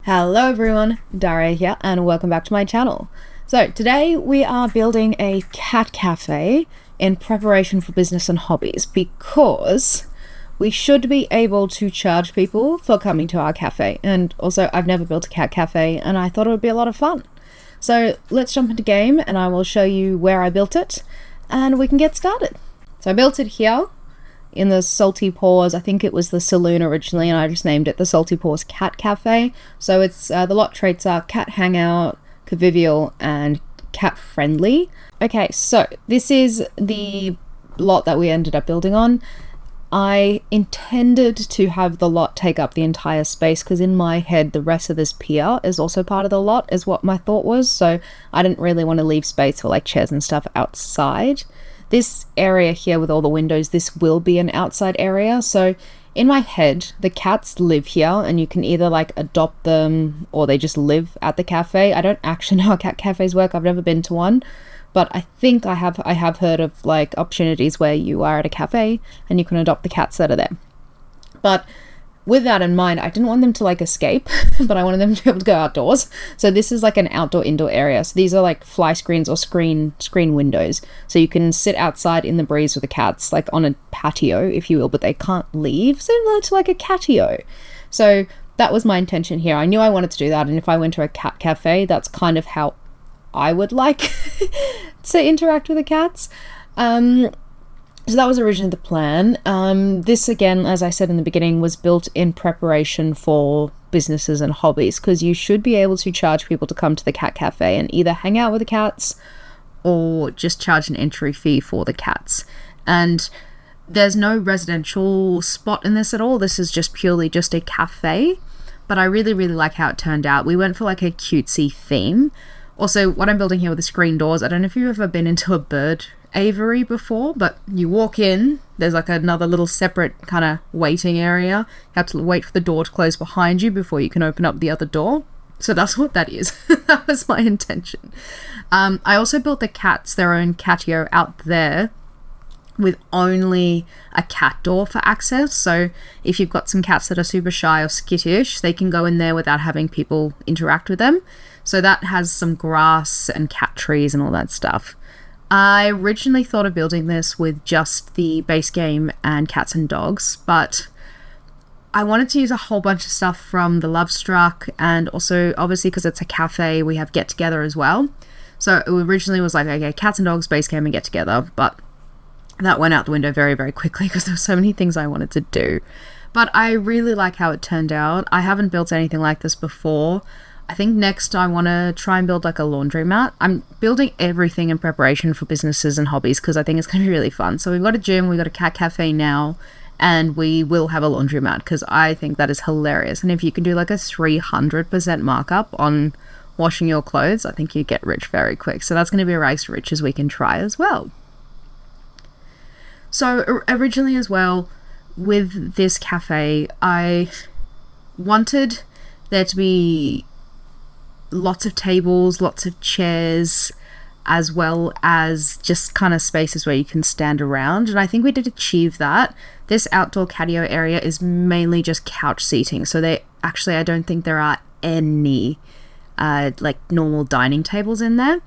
Hello everyone, Darya here and welcome back to my channel. So today we are building a cat cafe in preparation for business and hobbies because we should be able to charge people for coming to our cafe, and also I've never built a cat cafe and I thought it would be a lot of fun. So let's jump into game and I will show you where I built it and we can get started. So I built it here in the Salty Paws. I think it was the saloon originally and I just named it the Salty Paws Cat Cafe. So it's the lot traits are cat hangout, convivial and cat friendly. Okay, so this is the lot that we ended up building on. I intended to have the lot take up the entire space because in my head the rest of this pier is also part of the lot, is what my thought was. So I didn't really want to leave space for like chairs and stuff outside. This area here with all the windows, this will be an outside area. So in my head, the cats live here and you can either like adopt them or they just live at the cafe. I don't actually know how cat cafes work. I've never been to one, but I think I have heard of like opportunities where you are at a cafe and you can adopt the cats that are there. But with that in mind, I didn't want them to like escape, but I wanted them to be able to go outdoors. So this is like an outdoor-indoor area. So these are like fly screens or screen windows. So you can sit outside in the breeze with the cats, like on a patio, if you will, but they can't leave, similar to like a catio. So that was my intention here. I knew I wanted to do that. And if I went to a cat cafe, that's kind of how I would like to interact with the cats. So that was originally the plan. This, again, as I said in the beginning, was built in preparation for businesses and hobbies because you should be able to charge people to come to the cat cafe and either hang out with the cats or just charge an entry fee for the cats. And there's no residential spot in this at all. This is just purely just a cafe, but I really, really like how it turned out. We went for like a cutesy theme. Also, what I'm building here with the screen doors, I don't know if you've ever been into a bird aviary before, but you walk in, there's like another little separate kind of waiting area. You have to wait for the door to close behind you before you can open up the other door. So that's what that is. That was my intention. I also built the cats their own catio out there with only a cat door for access. So if you've got some cats that are super shy or skittish, they can go in there without having people interact with them. So that has some grass and cat trees and all that stuff. I originally thought of building this with just the base game and cats and dogs, but I wanted to use a whole bunch of stuff from the Love Struck, and also obviously because it's a cafe we have get together as well. So it originally was like, okay, cats and dogs, base game and get together, but that went out the window very, very quickly because there were so many things I wanted to do. But I really like how it turned out. I haven't built anything like this before. I think next I want to try and build like a laundromat. I'm building everything in preparation for businesses and hobbies because I think it's going to be really fun. So we've got a gym, we've got a cat cafe now, and we will have a laundromat because I think that is hilarious. And if you can do like a 300% markup on washing your clothes, I think you get rich very quick. So that's going to be a race rich as we can try as well. So originally as well, with this cafe, I wanted there to be lots of tables, lots of chairs, as well as just kind of spaces where you can stand around. And I think we did achieve that. This outdoor catio area is mainly just couch seating. So I don't think there are any like normal dining tables in there.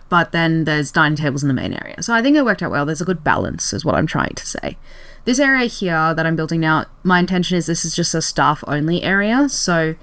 But then there's dining tables in the main area. So I think it worked out well. There's a good balance is what I'm trying to say. This area here that I'm building now, my intention is this is just a staff only area. So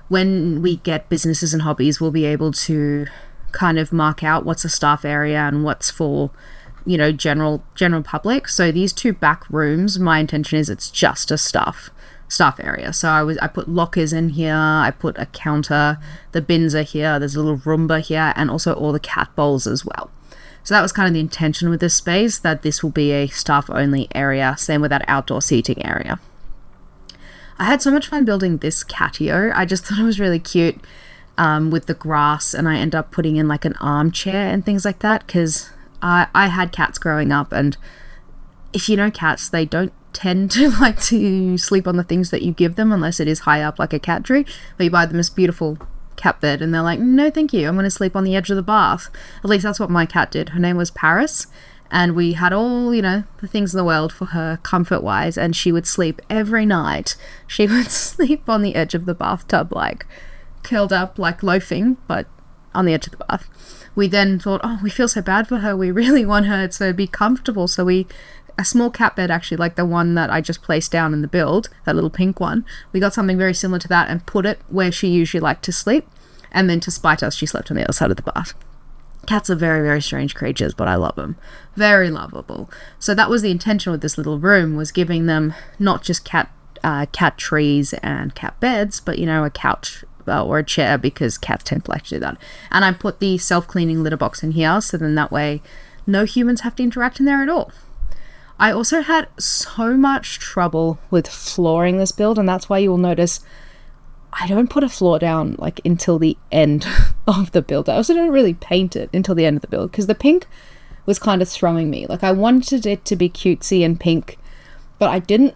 when we get businesses and hobbies, we'll be able to kind of mark out what's a staff area and what's for, you know, general public. So these two back rooms, my intention is it's just a staff area. So I put lockers in here, I put a counter, the bins are here, there's a little Roomba here, and also all the cat bowls as well. So that was kind of the intention with this space, that this will be a staff only area, same with that outdoor seating area. I had so much fun building this catio. I just thought it was really cute with the grass, and I end up putting in like an armchair and things like that because I had cats growing up, and if you know cats, they don't tend to like to sleep on the things that you give them unless it is high up like a cat tree, but you buy them this beautiful cat bed and they're like, no thank you, I'm going to sleep on the edge of the bath. At least that's what my cat did. Her name was Paris, And we had all, the things in the world for her comfort-wise, and she would sleep every night. She would sleep on the edge of the bathtub, like, curled up, like loafing, but on the edge of the bath. We then thought, we feel so bad for her. We really want her to be comfortable. So a small cat bed, actually, like the one that I just placed down in the build, that little pink one, we got something very similar to that and put it where she usually liked to sleep. And then to spite us, she slept on the other side of the bath. Cats are very, very strange creatures, but I love them. Very lovable. So that was the intention with this little room, was giving them not just cat trees and cat beds, but, a couch or a chair, because cats tend to like to do that. And I put the self-cleaning litter box in here, so then that way no humans have to interact in there at all. I also had so much trouble with flooring this build, and that's why you will notice I don't put a floor down like until the end of the build. I also don't really paint it until the end of the build, because the pink was kind of throwing me. Like, I wanted it to be cutesy and pink, but I didn't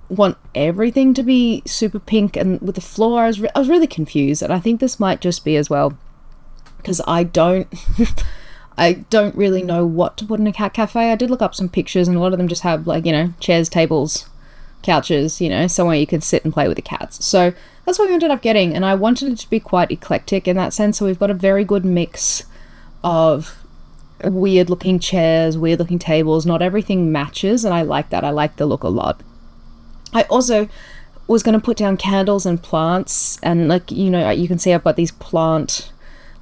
want everything to be super pink. And with the floor, I was really confused. And I think this might just be as well because I don't really know what to put in a cat cafe. I did look up some pictures, and a lot of them just have like, chairs, tables, couches, somewhere you can sit and play with the cats. So that's what we ended up getting, and I wanted it to be quite eclectic in that sense. So we've got a very good mix of weird looking chairs, weird looking tables. Not everything matches, and I like that. I like the look a lot. I also was going to put down candles and plants, and like, you can see I've got these plant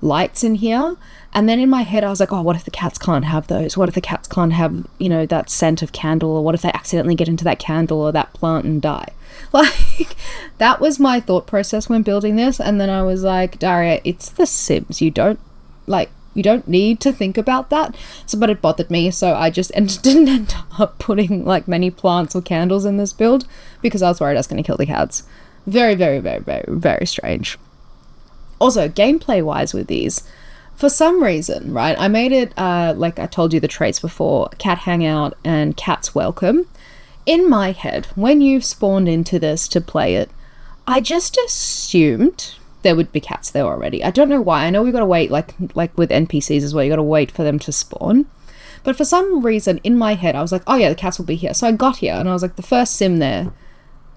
lights in here. And then in my head I was like, what if the cats can't have those? What if the cats can't have, that scent of candle? Or what if they accidentally get into that candle or that plant and die? Like, that was my thought process when building this. And then I was like, Darya, it's The Sims. You don't need to think about that. But it bothered me, so I just didn't end up putting like many plants or candles in this build, because I was worried I was going to kill the cats. Very, very, very, very, very strange. Also, gameplay wise with these, for some reason, right, I made it, like I told you the traits before, cat hangout and cat's welcome. In my head, when you spawned into this to play it, I just assumed there would be cats there already. I don't know why. I know we've got to wait, like with NPCs as well, you got to wait for them to spawn. But for some reason, in my head, I was like, the cats will be here. So I got here, and I was like, the first sim there,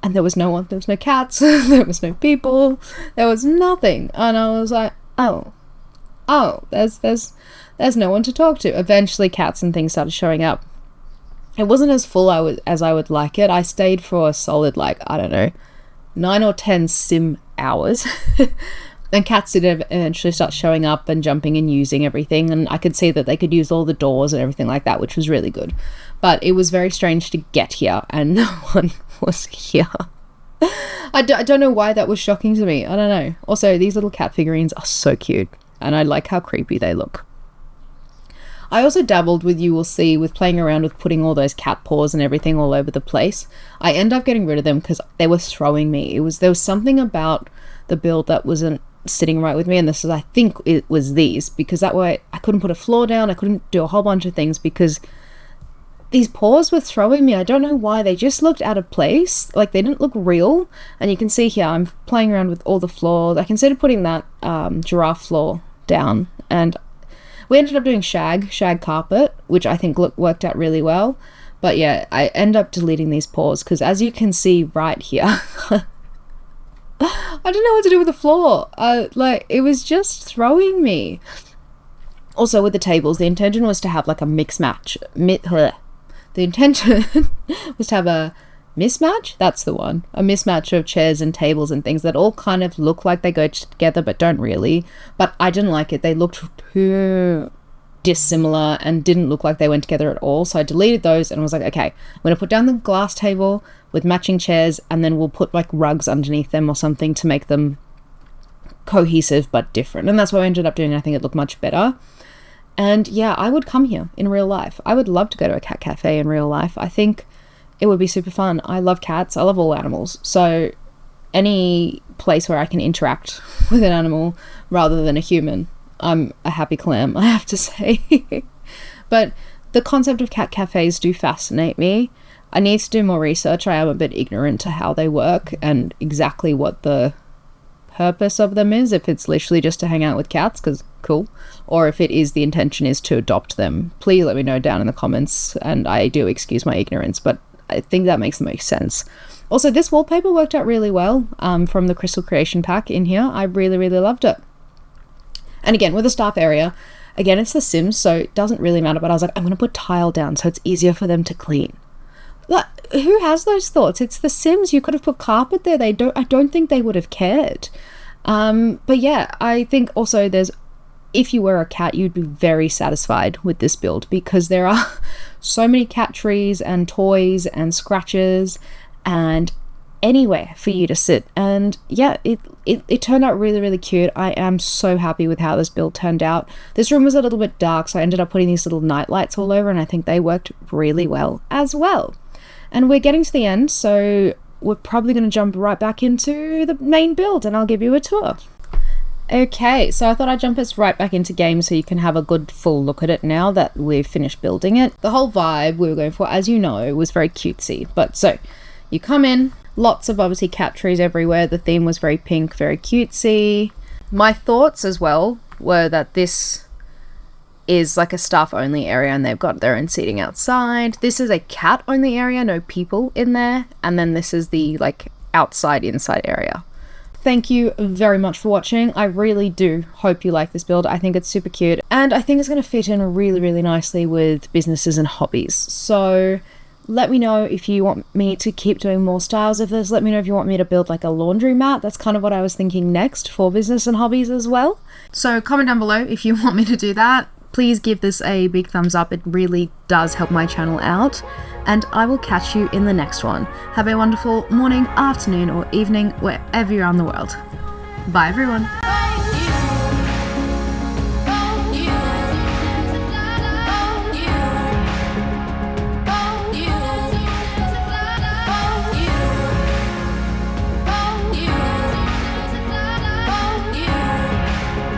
and there was no one. There was no cats. There was no people. There was nothing. And I was like, there's no one to talk to. Eventually cats and things started showing up. It wasn't as full as I would like it. I stayed for a solid, 9 or 10 sim hours. And cats did eventually start showing up and jumping and using everything. And I could see that they could use all the doors and everything like that, which was really good. But it was very strange to get here and no one was here. I don't know why that was shocking to me. I don't know. Also, these little cat figurines are so cute, and I like how creepy they look. I also dabbled with, you will see, with playing around with putting all those cat paws and everything all over the place. I ended up getting rid of them because they were throwing me. There was something about the build that wasn't sitting right with me, and I think it was these, because that way I couldn't put a floor down, I couldn't do a whole bunch of things because these paws were throwing me. I don't know why. They just looked out of place. Like, they didn't look real. And you can see here, I'm playing around with all the floors. I considered putting that giraffe floor down. And we ended up doing shag carpet, which I think worked out really well. But yeah, I end up deleting these paws because, as you can see right here, I don't know what to do with the floor. It was just throwing me. Also, with the tables, the intention was to have like a mix match. The intention was to have a mismatch. That's the one. A mismatch of chairs and tables and things that all kind of look like they go together but don't really. But I didn't like it. They looked too dissimilar and didn't look like they went together at all. So I deleted those and was like, okay, I'm going to put down the glass table with matching chairs, and then we'll put like rugs underneath them or something to make them cohesive but different. And that's what I ended up doing. I think it looked much better. And yeah, I would come here in real life. I would love to go to a cat cafe in real life. I think it would be super fun. I love cats. I love all animals. So any place where I can interact with an animal rather than a human, I'm a happy clam, I have to say. But the concept of cat cafes do fascinate me. I need to do more research. I am a bit ignorant to how they work and exactly what the purpose of them is, if it's literally just to hang out with cats, because cool, or if it is the intention is to adopt them. Please let me know down in the comments, and I do excuse my ignorance, but I think that makes the most sense. Also, this wallpaper worked out really well from the Crystal Creation pack in here. I really, really loved it. And again, with the staff area, again, it's The Sims, so it doesn't really matter, but I was like, I'm going to put tile down so it's easier for them to clean. Like, who has those thoughts? It's The Sims. You could have put carpet there. I don't think they would have cared. But yeah, I think also if you were a cat, you'd be very satisfied with this build, because there are so many cat trees and toys and scratches and anywhere for you to sit. And yeah, it turned out really, really cute. I am so happy with how this build turned out. This room was a little bit dark, so I ended up putting these little night lights all over, and I think they worked really well as well. And we're getting to the end, so we're probably going to jump right back into the main build, and I'll give you a tour. Okay, so I thought I'd jump us right back into game so you can have a good full look at it now that we've finished building it. The whole vibe we were going for, as you know, was very cutesy. But so, you come in, lots of obviously cat trees everywhere. The theme was very pink, very cutesy. My thoughts as well were that this is like a staff only area and they've got their own seating outside. This is a cat only area, no people in there. And then this is the like outside inside area. Thank you very much for watching. I really do hope you like this build. I think it's super cute, and I think it's going to fit in really, really nicely with businesses and hobbies. So let me know if you want me to keep doing more styles of this. Let me know if you want me to build like a laundry mat. That's kind of what I was thinking next for business and hobbies as well. So comment down below if you want me to do that. Please give this a big thumbs up. It really does help my channel out. And I will catch you in the next one. Have a wonderful morning, afternoon, or evening, wherever you're on the world. Bye everyone.